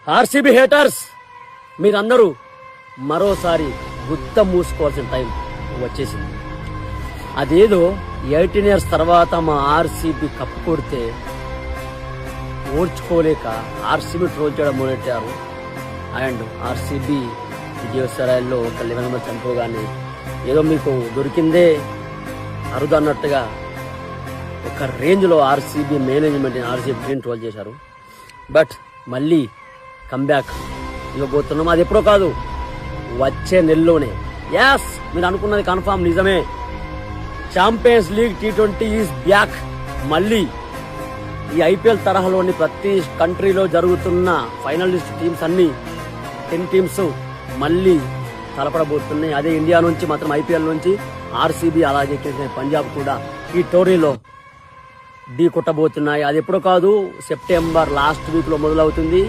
RCB haters మీరందరూ మరోసారి గుత్త మూసుకోవాల్సిన time వచ్చేసింది. అదేదో 18 years తర్వాత మా ఆర్సీబీ కప్పు కొడితే ఓర్చుకోలేక ఆర్సీబీ ట్రోల్ చేయడం మొదలెట్టారు. అండ్ ఆర్సీబీ విజయోత్సవాల్లో ఒక 11 మంది చనిపోగానే ఏదో మీకు దొరికిందే అరుదు అన్నట్టుగా ఒక రేంజ్లో RCB management RCB team troll చేశారు. బట్ మళ్ళీ కంబ్యాక్ ఇవ్వబోతున్నాం. అది ఎప్పుడో కాదు, వచ్చే నెలలోనే. యాస్, మీరు అనుకున్నది కన్ఫామ్ నిజమే. Champions league T20 is back. మళ్ళీ ఈ ఐపీఎల్ తరహాలోని ప్రతి కంట్రీలో జరుగుతున్న ఫైనలిస్ట్ టీమ్స్ అన్ని 10 teams మళ్ళీ తలపడబోతున్నాయి. అదే ఇండియా నుంచి మాత్రం ఐపీఎల్ నుంచి ఆర్సీబీ అలాగే పంజాబ్ కూడా ఈ టోర్నీలో ఢీ కొట్టబోతున్నాయి. అది ఎప్పుడో కాదు, సెప్టెంబర్ లాస్ట్ వీక్ లో మొదలవుతుంది.